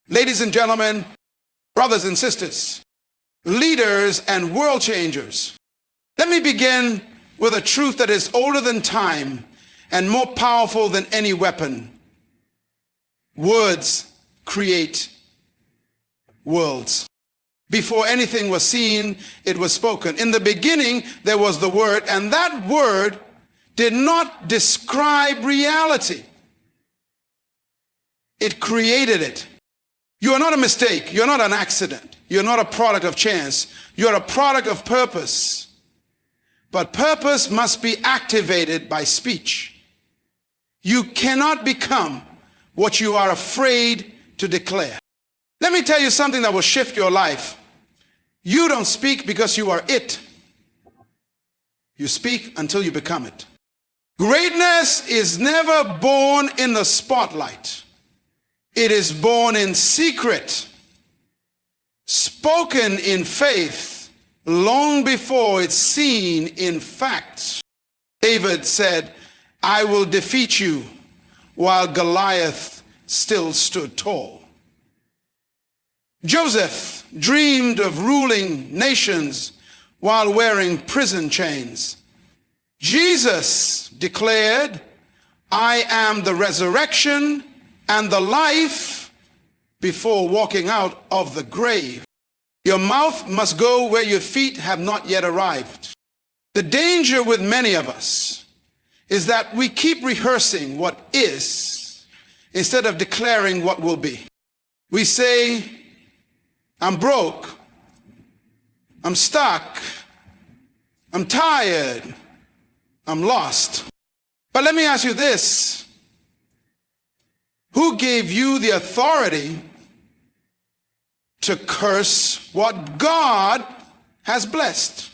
Ladies and gentlemen, brothers and sisters, leaders and world changers, let me begin with a truth that is older than time and more powerful than any weapon. Words create worlds. Before anything was seen, it was spoken. In the beginning, there was the Word, and that Word did not describe reality. It created it. You are not a mistake. You're not an accident. You're not a product of chance. You're a product of purpose. But purpose must be activated by speech. You cannot become what you are afraid to declare. Let me tell you something that will shift your life. You don't speak because you are it. You speak until you become it. Greatness is never born in the spotlight. It is born in secret, spoken in faith, long before it's seen in fact. David said, I will defeat you, while Goliath still stood tall. Joseph dreamed of ruling nations while wearing prison chains. Jesus declared, I am the resurrection and the life, before walking out of the grave. Your mouth must go where your feet have not yet arrived. The danger with many of us is that we keep rehearsing what is instead of declaring what will be. We say, I'm broke, I'm stuck, I'm tired, I'm lost. But let me ask you this. Who gave you the authority to curse what God has blessed?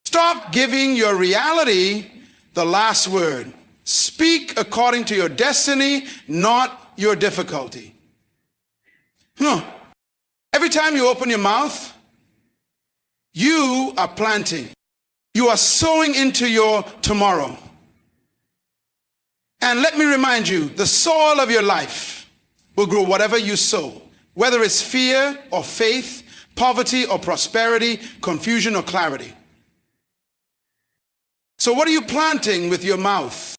Stop giving your reality the last word. Speak according to your destiny, not your difficulty. Every time you open your mouth, you are planting. You are sowing into your tomorrow. And let me remind you, the soil of your life will grow whatever you sow, whether it's fear or faith, poverty or prosperity, confusion or clarity. So what are you planting with your mouth?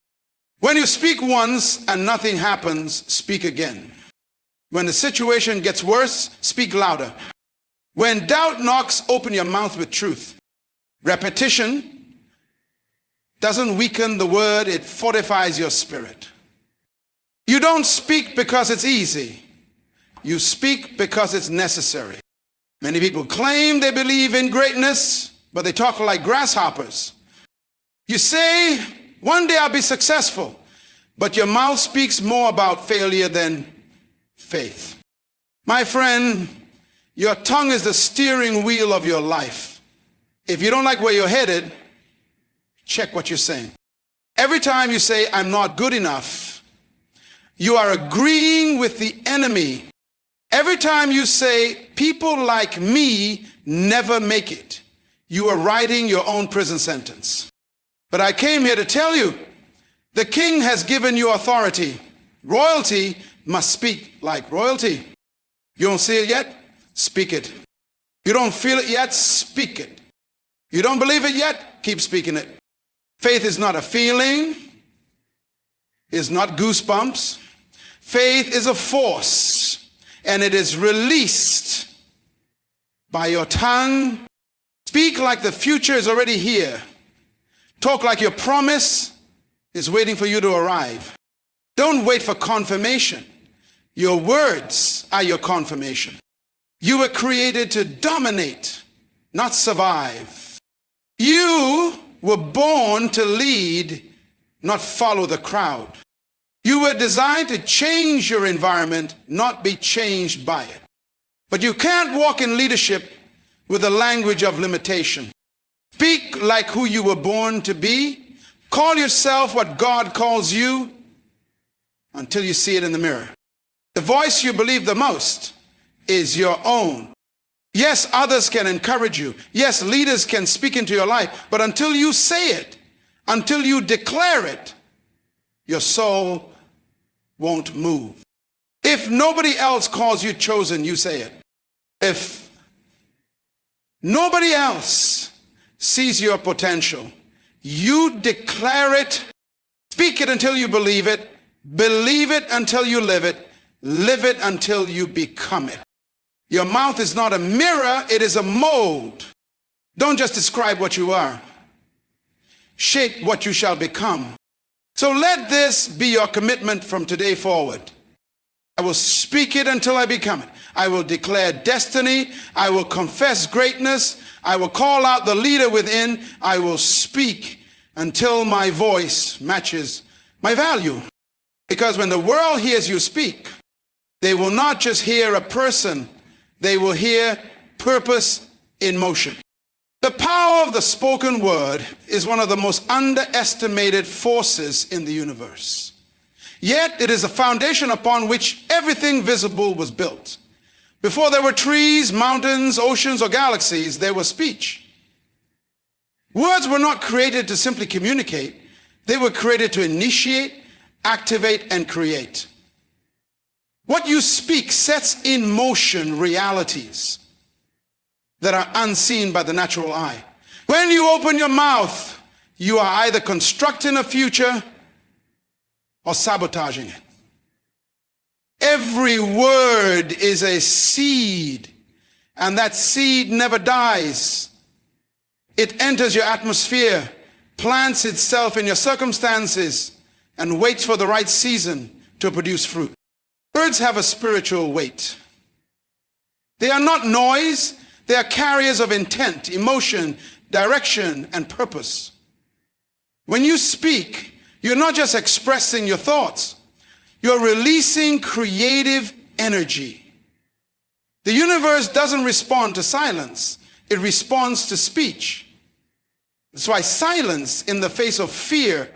When you speak once and nothing happens, speak again. When the situation gets worse, speak louder. When doubt knocks, open your mouth with truth. Repetition doesn't weaken the word, it fortifies your spirit. You don't speak because it's easy. You speak because it's necessary. Many people claim they believe in greatness, but they talk like grasshoppers. You say, one day I'll be successful, but your mouth speaks more about failure than faith. My friend, your tongue is the steering wheel of your life. If you don't like where you're headed, check what you're saying. Every time you say, I'm not good enough, you are agreeing with the enemy. Every time you say, people like me never make it, you are writing your own prison sentence. But I came here to tell you, the king has given you authority. Royalty must speak like royalty. You don't see it yet? Speak it. You don't feel it yet? Speak it. You don't believe it yet? Keep speaking it. Faith is not a feeling. It's not goosebumps. Faith is a force, and it is released by your tongue. Speak like the future is already here. Talk like your promise is waiting for you to arrive. Don't wait for confirmation. Your words are your confirmation. You were created to dominate, not survive. You were born to lead, not follow the crowd. You were designed to change your environment, not be changed by it. But you can't walk in leadership with the language of limitation. Speak like who you were born to be. Call yourself what God calls you until you see it in the mirror. The voice you believe the most is your own. Yes, others can encourage you. Yes, leaders can speak into your life. But until you say it, until you declare it, your soul won't move. If nobody else calls you chosen, you say it. If nobody else sees your potential, you declare it, speak it until you believe it until you live it until you become it. Your mouth is not a mirror, it is a mold. Don't just describe what you are. Shape what you shall become. So let this be your commitment from today forward. I will speak it until I become it. I will declare destiny. I will confess greatness. I will call out the leader within. I will speak until my voice matches my value. Because when the world hears you speak, they will not just hear a person, they will hear purpose in motion. The power of the spoken word is one of the most underestimated forces in the universe. Yet it is a foundation upon which everything visible was built. Before there were trees, mountains, oceans, or galaxies, there was speech. Words were not created to simply communicate. They were created to initiate, activate, and create. What you speak sets in motion realities that are unseen by the natural eye. When you open your mouth, you are either constructing a future or sabotaging it. Every word is a seed, and that seed never dies. It enters your atmosphere, plants itself in your circumstances, and waits for the right season to produce fruit. Words have a spiritual weight. They are not noise, they are carriers of intent, emotion, direction, and purpose. When you speak, you're not just expressing your thoughts, you're releasing creative energy. The universe doesn't respond to silence, it responds to speech. That's why silence in the face of fear,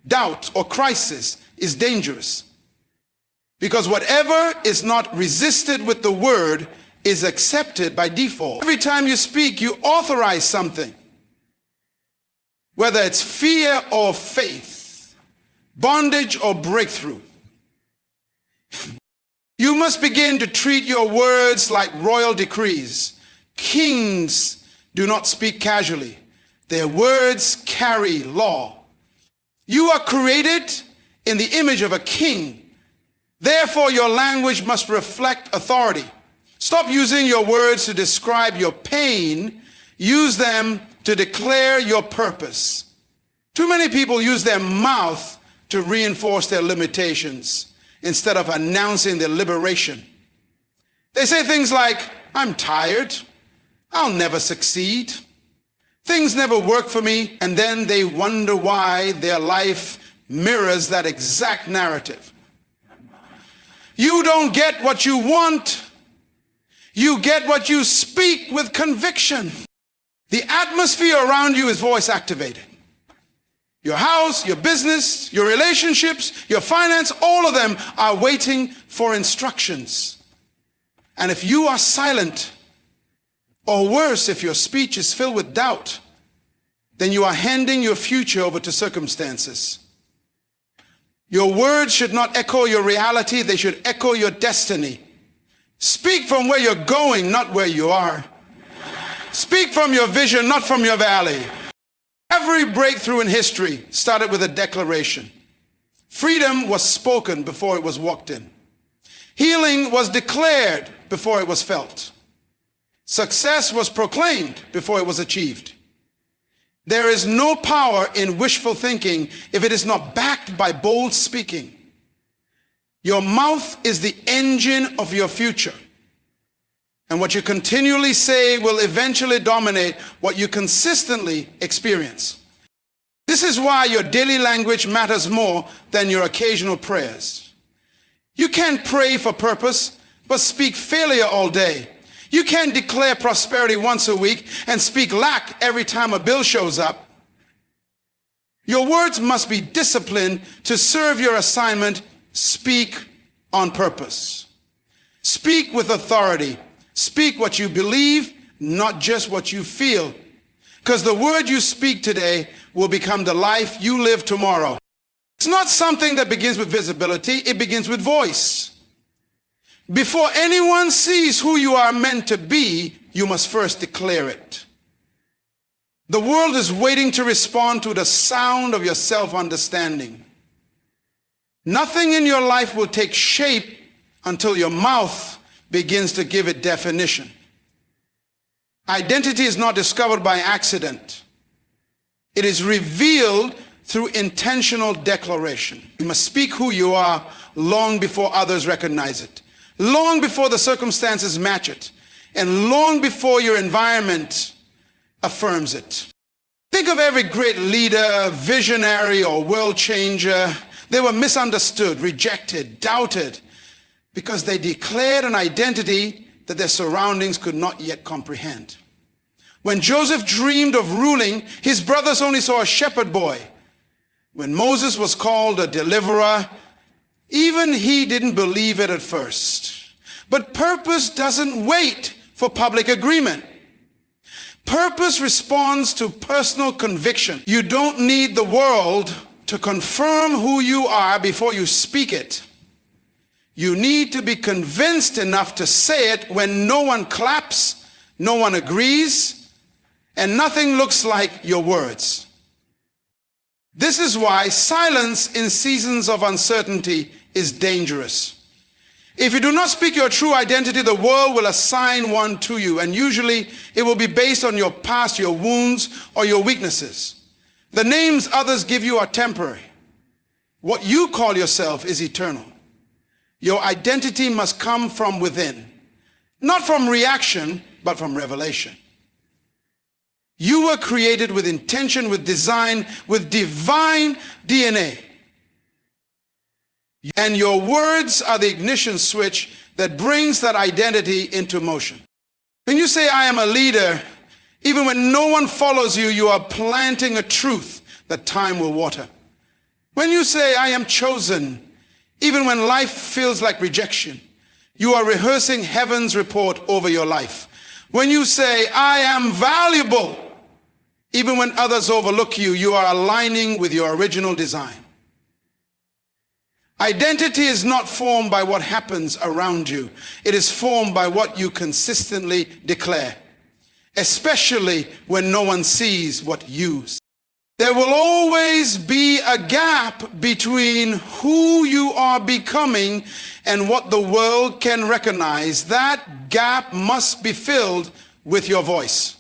doubt, or crisis is dangerous. Because whatever is not resisted with the word is accepted by default. Every time you speak, you authorize something. Whether it's fear or faith, bondage or breakthrough. You must begin to treat your words like royal decrees. Kings do not speak casually. Their words carry law. You are created in the image of a king. Therefore, your language must reflect authority. Stop using your words to describe your pain. Use them to declare your purpose. Too many people use their mouth to reinforce their limitations instead of announcing their liberation. They say things like, I'm tired, I'll never succeed, things never work for me, and then they wonder why their life mirrors that exact narrative. You don't get what you want, you get what you speak with conviction. The atmosphere around you is voice activated. Your house, your business, your relationships, your finance, all of them are waiting for instructions. And if you are silent, or worse, if your speech is filled with doubt, then you are handing your future over to circumstances. Your words should not echo your reality, they should echo your destiny. Speak from where you're going, not where you are. Speak from your vision, not from your valley. Every breakthrough in history started with a declaration. Freedom was spoken before it was walked in. Healing was declared before it was felt. Success was proclaimed before it was achieved. There is no power in wishful thinking if it is not backed by bold speaking. Your mouth is the engine of your future. And what you continually say will eventually dominate what you consistently experience. This is why your daily language matters more than your occasional prayers. You can't pray for purpose, but speak failure all day. You can't declare prosperity once a week and speak lack every time a bill shows up. Your words must be disciplined to serve your assignment. Speak on purpose. Speak with authority. Speak what you believe, not just what you feel. Because the word you speak today will become the life you live tomorrow. It's not something that begins with visibility, it begins with voice. Before anyone sees who you are meant to be, you must first declare it. The world is waiting to respond to the sound of your self-understanding. Nothing in your life will take shape until your mouth begins to give it definition. Identity is not discovered by accident. It is revealed through intentional declaration. You must speak who you are long before others recognize it, long before the circumstances match it, and long before your environment affirms it. Think of every great leader, visionary, or world changer. They were misunderstood, rejected, doubted, because they declared an identity that their surroundings could not yet comprehend. When Joseph dreamed of ruling, his brothers only saw a shepherd boy. When Moses was called a deliverer, even he didn't believe it at first. But purpose doesn't wait for public agreement. Purpose responds to personal conviction. You don't need the world to confirm who you are before you speak it. You need to be convinced enough to say it when no one claps, no one agrees, and nothing looks like your words. This is why silence in seasons of uncertainty is dangerous. If you do not speak your true identity, the world will assign one to you, and usually it will be based on your past, your wounds, or your weaknesses. The names others give you are temporary. What you call yourself is eternal. Your identity must come from within, not from reaction, but from revelation. You were created with intention, with design, with divine DNA. And your words are the ignition switch that brings that identity into motion. When you say, I am a leader, even when no one follows you, you are planting a truth that time will water. When you say, I am chosen, even when life feels like rejection, you are rehearsing heaven's report over your life. When you say, I am valuable, even when others overlook you, you are aligning with your original design. Identity is not formed by what happens around you. It is formed by what you consistently declare, especially when no one sees what you see. There will always be a gap between who you are becoming and what the world can recognize. That gap must be filled with your voice.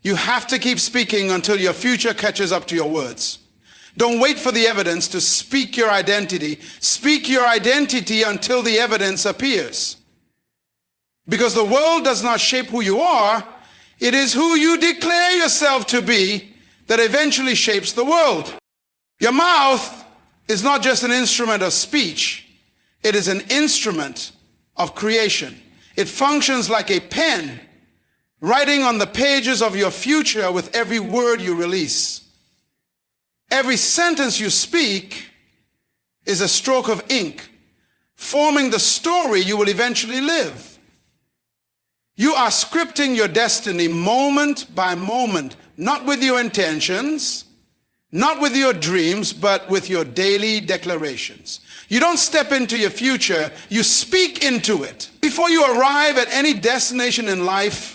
You have to keep speaking until your future catches up to your words. Don't wait for the evidence to speak your identity. Speak your identity until the evidence appears. Because the world does not shape who you are. It is who you declare yourself to be that eventually shapes the world. Your mouth is not just an instrument of speech. It is an instrument of creation. It functions like a pen, writing on the pages of your future with every word you release. Every sentence you speak is a stroke of ink, forming the story you will eventually live. You are scripting your destiny moment by moment, not with your intentions, not with your dreams, but with your daily declarations. You don't step into your future, you speak into it. Before you arrive at any destination in life,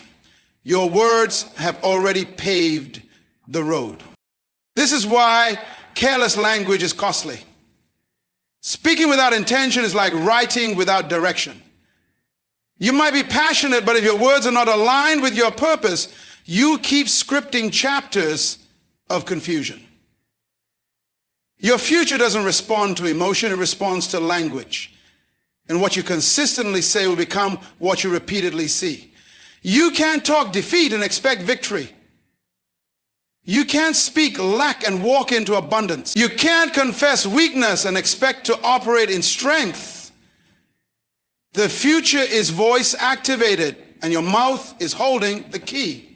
your words have already paved the road. This is why careless language is costly. Speaking without intention is like writing without direction. You might be passionate, but if your words are not aligned with your purpose, you keep scripting chapters of confusion. Your future doesn't respond to emotion, it responds to language. And what you consistently say will become what you repeatedly see. You can't talk defeat and expect victory. You can't speak lack and walk into abundance. You can't confess weakness and expect to operate in strength. The future is voice activated, and your mouth is holding the key.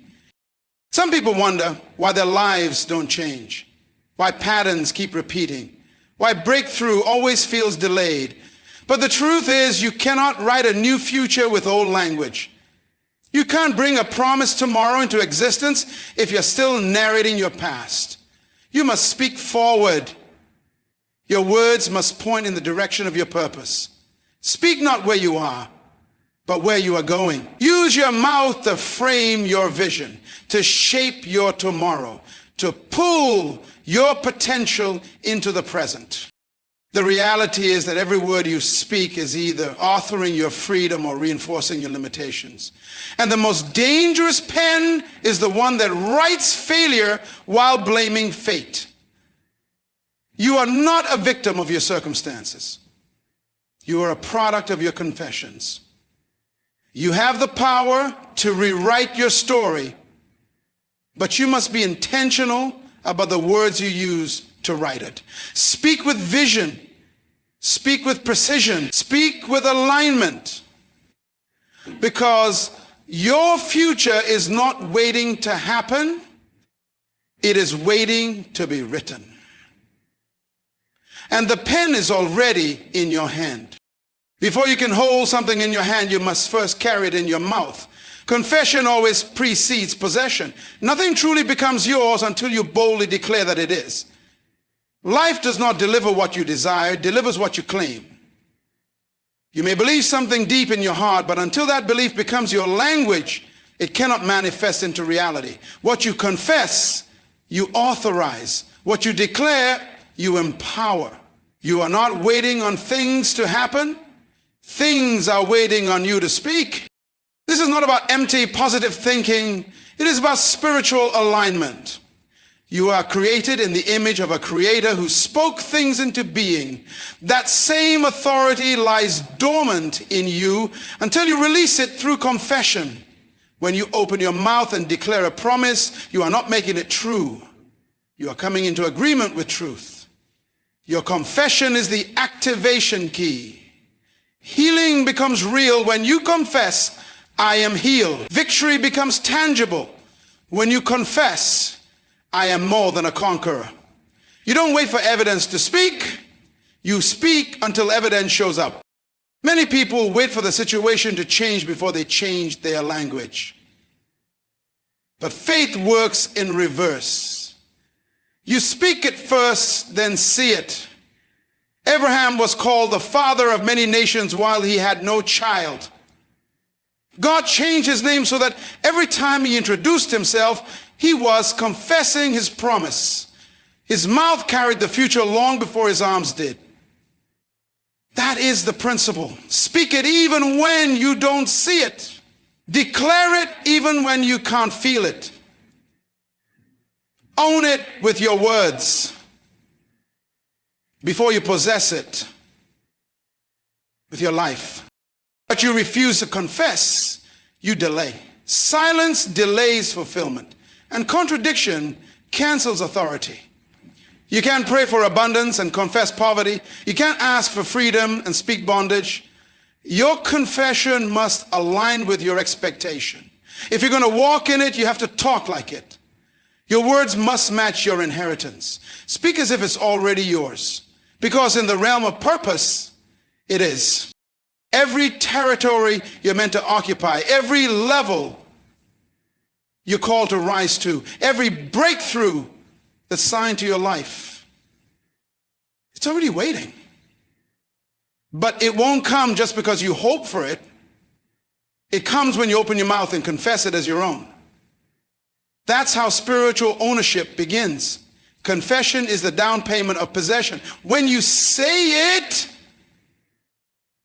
Some people wonder why their lives don't change, why patterns keep repeating, why breakthrough always feels delayed. But the truth is, you cannot write a new future with old language. You can't bring a promise tomorrow into existence if you're still narrating your past. You must speak forward. Your words must point in the direction of your purpose. Speak not where you are, but where you are going. Use your mouth to frame your vision, to shape your tomorrow, to pull your potential into the present. The reality is that every word you speak is either authoring your freedom or reinforcing your limitations. And the most dangerous pen is the one that writes failure while blaming fate. You are not a victim of your circumstances. You are a product of your confessions. You have the power to rewrite your story, but you must be intentional about the words you use to write it. Speak with vision. Speak with precision. Speak with alignment. Because your future is not waiting to happen. It is waiting to be written. And the pen is already in your hand. Before you can hold something in your hand, you must first carry it in your mouth. Confession always precedes possession. Nothing truly becomes yours until you boldly declare that it is. Life does not deliver what you desire, it delivers what you claim. You may believe something deep in your heart, but until that belief becomes your language, it cannot manifest into reality. What you confess, you authorize. What you declare, you empower. You are not waiting on things to happen. Things are waiting on you to speak. This is not about empty positive thinking. It is about spiritual alignment. You are created in the image of a creator who spoke things into being. That same authority lies dormant in you until you release it through confession. When you open your mouth and declare a promise, you are not making it true. You are coming into agreement with truth. Your confession is the activation key. Healing becomes real when you confess, I am healed. Victory becomes tangible when you confess, I am more than a conqueror. You don't wait for evidence to speak. You speak until evidence shows up. Many people wait for the situation to change before they change their language. But faith works in reverse. You speak it first, then see it. Abraham was called the father of many nations while he had no child. God changed his name so that every time he introduced himself, he was confessing his promise. His mouth carried the future long before his arms did. That is the principle. Speak it even when you don't see it. Declare it even when you can't feel it. Own it with your words before you possess it with your life. But you refuse to confess, you delay. Silence delays fulfillment, and contradiction cancels authority. You can't pray for abundance and confess poverty. You can't ask for freedom and speak bondage. Your confession must align with your expectation. If you're going to walk in it, you have to talk like it. Your words must match your inheritance. Speak as if it's already yours, because in the realm of purpose, it is. Every territory you're meant to occupy, every level you're called to rise to, every breakthrough that's signed to your life, it's already waiting. But it won't come just because you hope for it. It comes when you open your mouth and confess it as your own. That's how spiritual ownership begins. Confession is the down payment of possession. When you say it,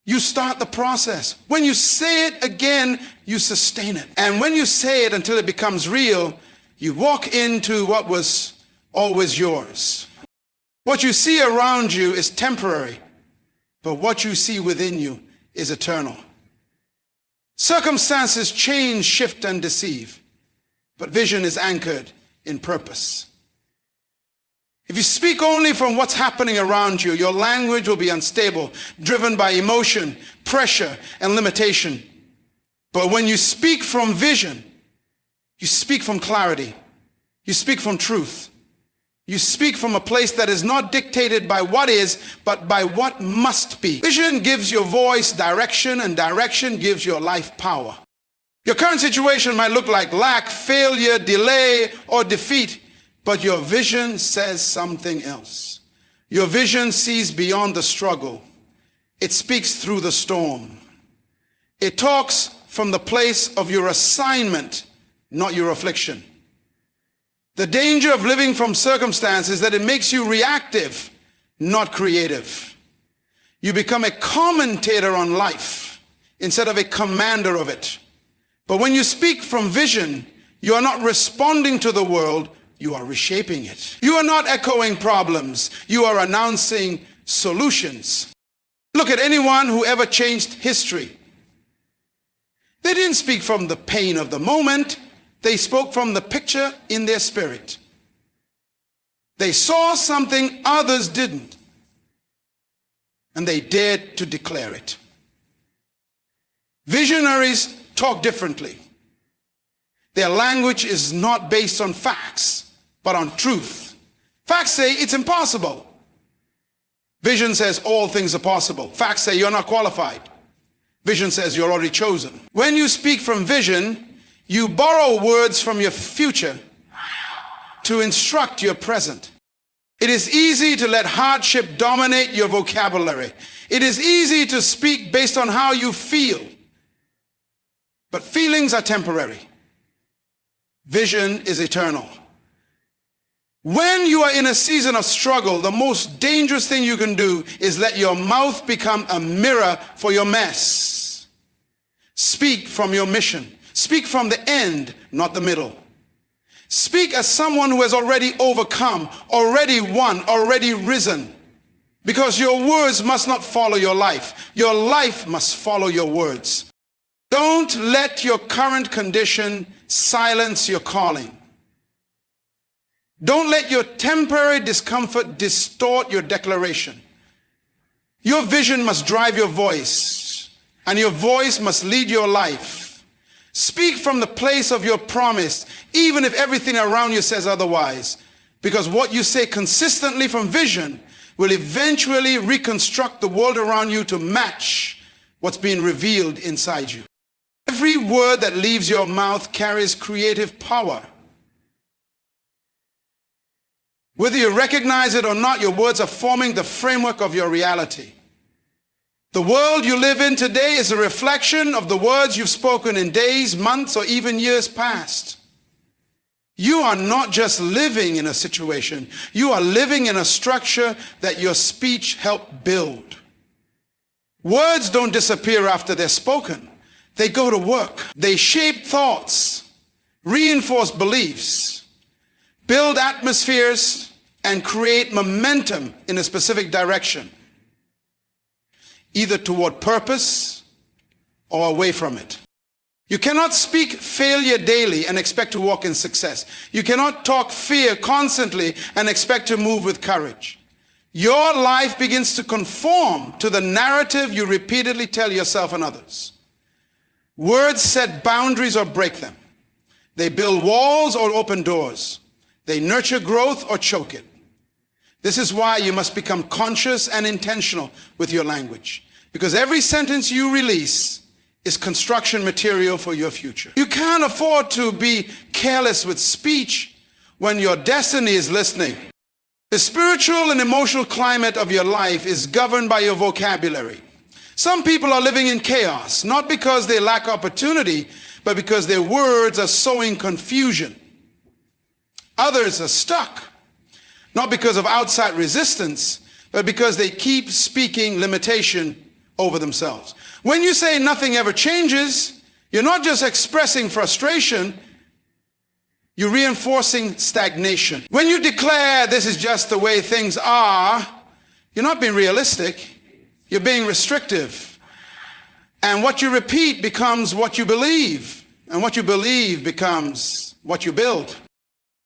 you start the process. When you say it again, you sustain it. And when you say it until it becomes real, you walk into what was always yours. What you see around you is temporary, but what you see within you is eternal. Circumstances change, shift, and deceive, but vision is anchored in purpose. If you speak only from what's happening around you, your language will be unstable, driven by emotion, pressure, and limitation. But when you speak from vision, you speak from clarity, you speak from truth, you speak from a place that is not dictated by what is, but by what must be. Vision gives your voice direction, and direction gives your life power. Your current situation might look like lack, failure, delay, or defeat, but your vision says something else. Your vision sees beyond the struggle. It speaks through the storm. It talks from the place of your assignment, not your affliction. The danger of living from circumstances is that it makes you reactive, not creative. You become a commentator on life instead of a commander of it. But when you speak from vision, you are not responding to the world, you are reshaping it. You are not echoing problems, you are announcing solutions. Look at anyone who ever changed history. They didn't speak from the pain of the moment, they spoke from the picture in their spirit. They saw something others didn't, and they dared to declare it. Visionaries talk differently. Their language is not based on facts, but on truth. Facts say it's impossible. Vision says all things are possible. Facts say you're not qualified. Vision says you're already chosen. When you speak from vision, you borrow words from your future to instruct your present. It is easy to let hardship dominate your vocabulary. It is easy to speak based on how you feel. But feelings are temporary. Vision is eternal. When you are in a season of struggle, the most dangerous thing you can do is let your mouth become a mirror for your mess. Speak from your mission. Speak from the end, not the middle. Speak as someone who has already overcome, already won, already risen. Because your words must not follow your life. Your life must follow your words. Don't let your current condition silence your calling. Don't let your temporary discomfort distort your declaration. Your vision must drive your voice, and your voice must lead your life. Speak from the place of your promise, even if everything around you says otherwise, because what you say consistently from vision will eventually reconstruct the world around you to match what's being revealed inside you. Every word that leaves your mouth carries creative power. Whether you recognize it or not, your words are forming the framework of your reality. The world you live in today is a reflection of the words you've spoken in days, months, or even years past. You are not just living in a situation, you are living in a structure that your speech helped build. Words don't disappear after they're spoken. They go to work. They shape thoughts, reinforce beliefs, build atmospheres, and create momentum in a specific direction, either toward purpose or away from it. You cannot speak failure daily and expect to walk in success. You cannot talk fear constantly and expect to move with courage. Your life begins to conform to the narrative you repeatedly tell yourself and others. Words set boundaries or break them. They build walls or open doors. They nurture growth or choke it. This is why you must become conscious and intentional with your language, because every sentence you release is construction material for your future. You can't afford to be careless with speech when your destiny is listening. The spiritual and emotional climate of your life is governed by your vocabulary. Some people are living in chaos, not because they lack opportunity, but because their words are sowing confusion. Others are stuck, not because of outside resistance, but because they keep speaking limitation over themselves. When you say nothing ever changes, you're not just expressing frustration, you're reinforcing stagnation. When you declare this is just the way things are, you're not being realistic, you're being restrictive. And what you repeat becomes what you believe, and what you believe becomes what you build.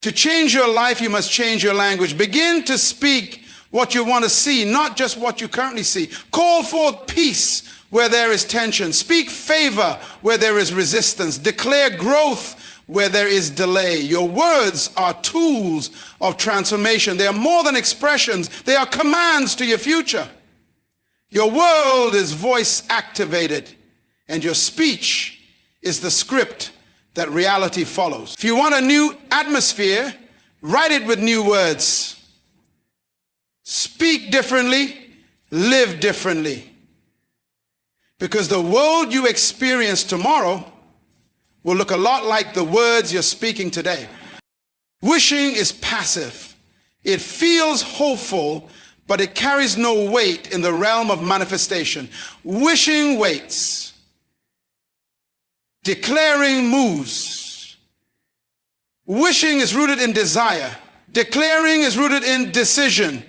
To change your life, you must change your language. Begin to speak what you want to see, not just what you currently see. Call forth peace where there is tension. Speak favor where there is resistance. Declare growth where there is delay. Your words are tools of transformation. They are more than expressions. They are commands to your future. Your world is voice activated, and your speech is the script that reality follows. If you want a new atmosphere, write it with new words. Speak differently, live differently. Because the world you experience tomorrow will look a lot like the words you're speaking today. Wishing is passive. It feels hopeful, but it carries no weight in the realm of manifestation. Wishing waits. Declaring moves. Wishing is rooted in desire. Declaring is rooted in decision.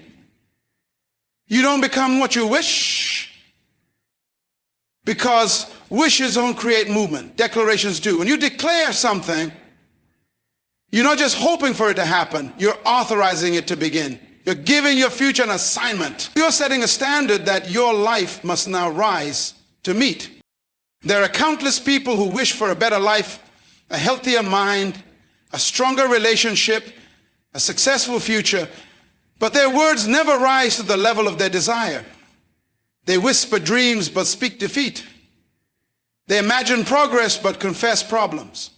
You don't become what you wish, because wishes don't create movement. Declarations do. When you declare something, you're not just hoping for it to happen, you're authorizing it to begin. You're giving your future an assignment. You're setting a standard that your life must now rise to meet. There are countless people who wish for a better life, a healthier mind, a stronger relationship, a successful future, but their words never rise to the level of their desire. They whisper dreams but speak defeat. They imagine progress but confess problems.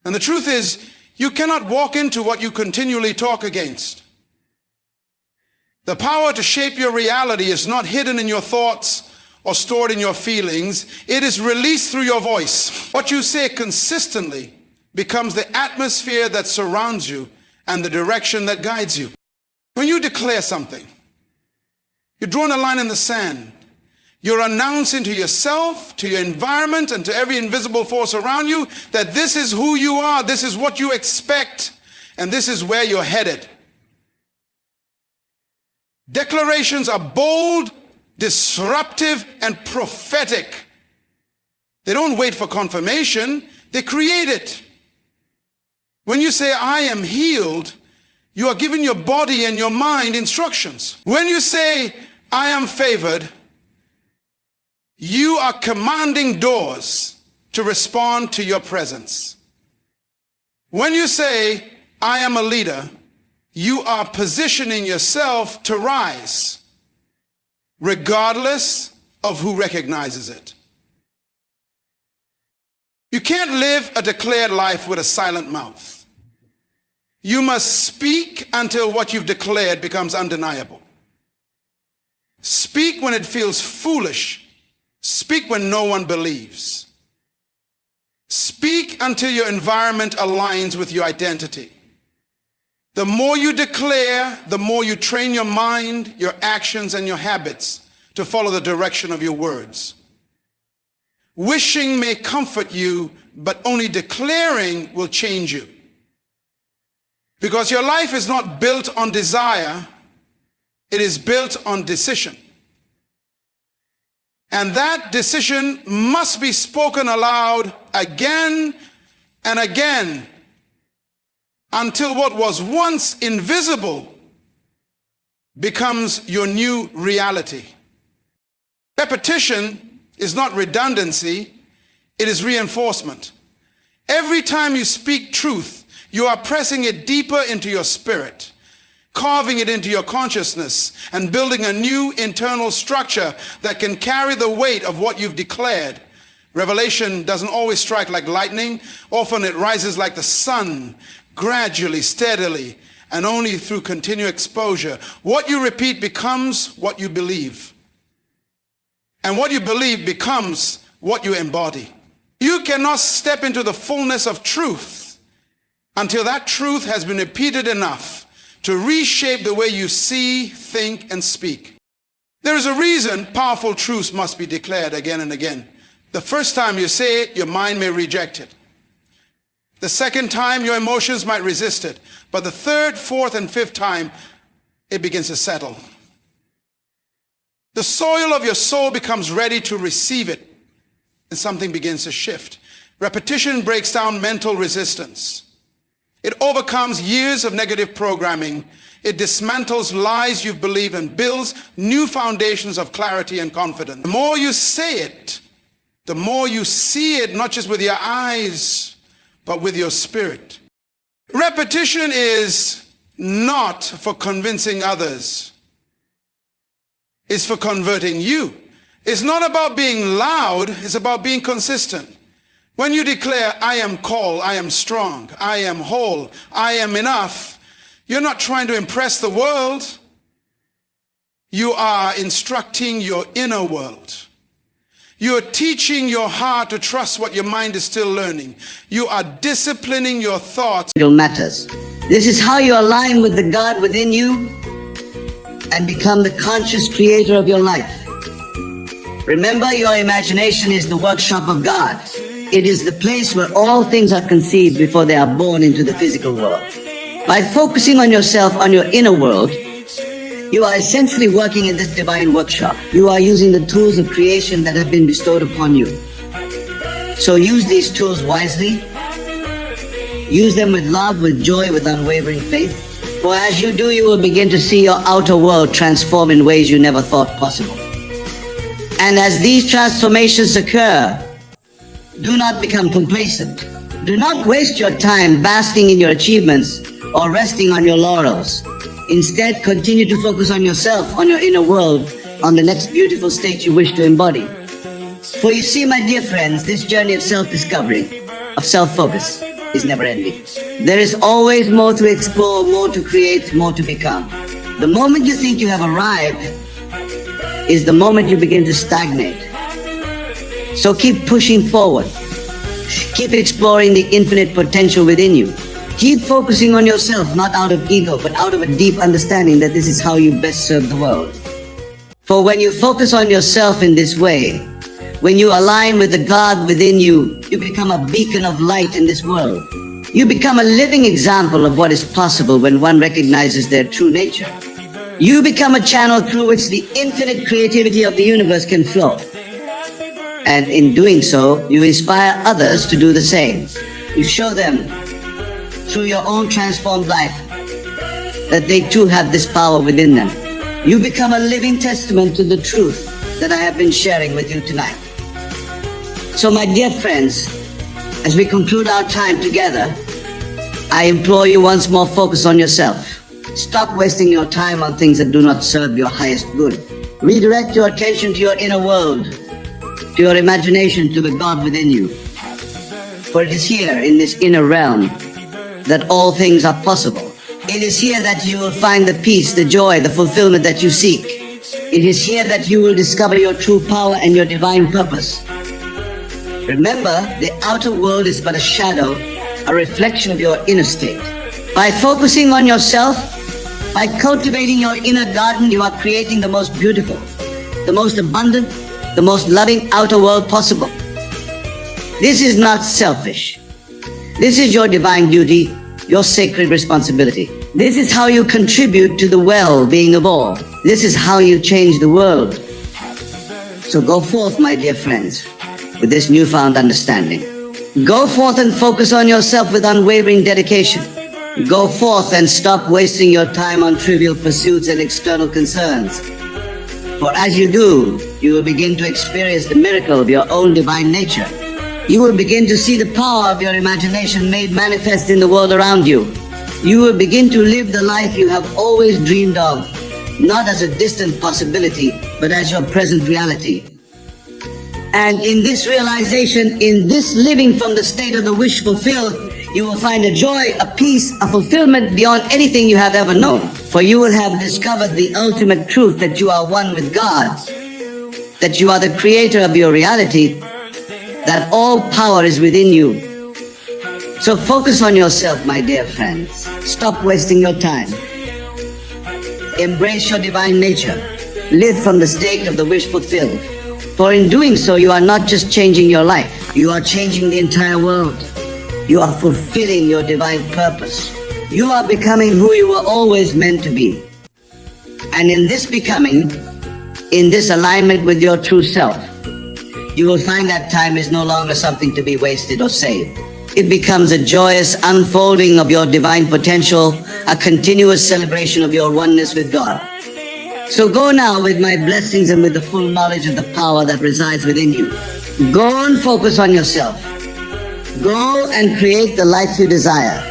And the truth is, you cannot walk into what you continually talk against. The power to shape your reality is not hidden in your thoughts or stored in your feelings. It is released through your voice. What you say consistently becomes the atmosphere that surrounds you and the direction that guides you. When you declare something, you're drawing a line in the sand. You're announcing to yourself, to your environment, and to every invisible force around you that this is who you are, this is what you expect, and this is where you're headed. Declarations are bold, disruptive, and prophetic. They don't wait for confirmation, they create it. When you say, I am healed, you are giving your body and your mind instructions. When you say, I am favored, you are commanding doors to respond to your presence. When you say, I am a leader, you are positioning yourself to rise, regardless of who recognizes it. You can't live a declared life with a silent mouth. You must speak until what you've declared becomes undeniable. Speak when it feels foolish. Speak when no one believes. Speak until your environment aligns with your identity. The more you declare, the more you train your mind, your actions, and your habits to follow the direction of your words. Wishing may comfort you, but only declaring will change you. Because your life is not built on desire, it is built on decision. And that decision must be spoken aloud again and again until what was once invisible becomes your new reality. Repetition is not redundancy, it is reinforcement. Every time you speak truth, you are pressing it deeper into your spirit, carving it into your consciousness, and building a new internal structure that can carry the weight of what you've declared. Revelation doesn't always strike like lightning. Often it rises like the sun, gradually, steadily, and only through continued exposure. What you repeat becomes what you believe. And what you believe becomes what you embody. You cannot step into the fullness of truth until that truth has been repeated enough to reshape the way you see, think, and speak. There is a reason powerful truths must be declared again and again. The first time you say it, your mind may reject it. The second time, your emotions might resist it. But the third, fourth, and fifth time, it begins to settle. The soil of your soul becomes ready to receive it, and something begins to shift. Repetition breaks down mental resistance. It overcomes years of negative programming. It dismantles lies you've believed and builds new foundations of clarity and confidence. The more you say it, the more you see it, not just with your eyes, but with your spirit. Repetition is not for convincing others. It's for converting you. It's not about being loud, it's about being consistent. When you declare, I am called, I am strong, I am whole, I am enough, you're not trying to impress the world. You are instructing your inner world. You're teaching your heart to trust what your mind is still learning. You are disciplining your thoughts. It matters. This is how you align with the God within you and become the conscious creator of your life. Remember, your imagination is the workshop of God. It is the place where all things are conceived before they are born into the physical world. By focusing on yourself, on your inner world, you are essentially working in this divine workshop. You are using the tools of creation that have been bestowed upon you. So use these tools wisely. Use them with love, with joy, with unwavering faith. For as you do, you will begin to see your outer world transform in ways you never thought possible. And as these transformations occur, do not become complacent. Do not waste your time basking in your achievements or resting on your laurels. Instead, continue to focus on yourself, on your inner world, on the next beautiful state you wish to embody. For you see, my dear friends, this journey of self-discovery, of self-focus, is never-ending. There is always more to explore, more to create, more to become. The moment you think you have arrived is the moment you begin to stagnate. So keep pushing forward. Keep exploring the infinite potential within you. Keep focusing on yourself, not out of ego, but out of a deep understanding that this is how you best serve the world. For when you focus on yourself in this way, when you align with the God within you, you become a beacon of light in this world. You become a living example of what is possible when one recognizes their true nature. You become a channel through which the infinite creativity of the universe can flow. And in doing so, you inspire others to do the same. You show them, through your own transformed life, that they too have this power within them. You become a living testament to the truth that I have been sharing with you tonight. So my dear friends, as we conclude our time together, I implore you once more, focus on yourself. Stop wasting your time on things that do not serve your highest good. Redirect your attention to your inner world, to your imagination, to the God within you. For it is here, in this inner realm, that all things are possible. It is here that you will find the peace, the joy, the fulfillment that you seek. It is here that you will discover your true power and your divine purpose. Remember, the outer world is but a shadow, a reflection of your inner state. By focusing on yourself, by cultivating your inner garden, you are creating the most beautiful, the most abundant, the most loving outer world possible. This is not selfish. This is your divine duty, your sacred responsibility. This is how you contribute to the well-being of all. This is how you change the world. So go forth, my dear friends, with this newfound understanding. Go forth and focus on yourself with unwavering dedication. Go forth and stop wasting your time on trivial pursuits and external concerns. For as you do, you will begin to experience the miracle of your own divine nature. You will begin to see the power of your imagination made manifest in the world around you. You will begin to live the life you have always dreamed of, not as a distant possibility, but as your present reality. And in this realization, in this living from the state of the wish fulfilled, you will find a joy, a peace, a fulfillment beyond anything you have ever known. For you will have discovered the ultimate truth that you are one with God, that you are the creator of your reality, that all power is within you. So focus on yourself, my dear friends. Stop wasting your time. Embrace your divine nature. Live from the state of the wish fulfilled. For in doing so, you are not just changing your life, you are changing the entire world. You are fulfilling your divine purpose. You are becoming who you were always meant to be. And in this becoming, in this alignment with your true self, you will find that time is no longer something to be wasted or saved. It becomes a joyous unfolding of your divine potential, a continuous celebration of your oneness with God. So go now with my blessings and with the full knowledge of the power that resides within you. Go and focus on yourself. Go and create the life you desire.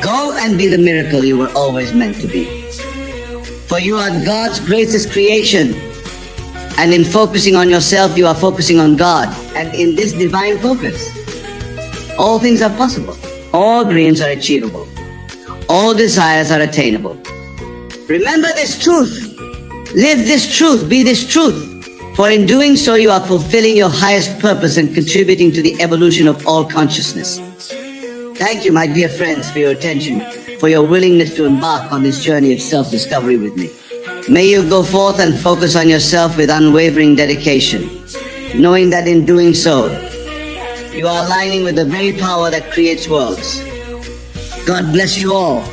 Go and be the miracle you were always meant to be. For you are God's greatest creation. And in focusing on yourself, you are focusing on God. And in this divine focus, all things are possible. All dreams are achievable. All desires are attainable. Remember this truth. Live this truth. Be this truth. For in doing so, you are fulfilling your highest purpose and contributing to the evolution of all consciousness. Thank you, my dear friends, for your attention, for your willingness to embark on this journey of self-discovery with me. May you go forth and focus on yourself with unwavering dedication, knowing that in doing so, you are aligning with the very power that creates worlds. God bless you all.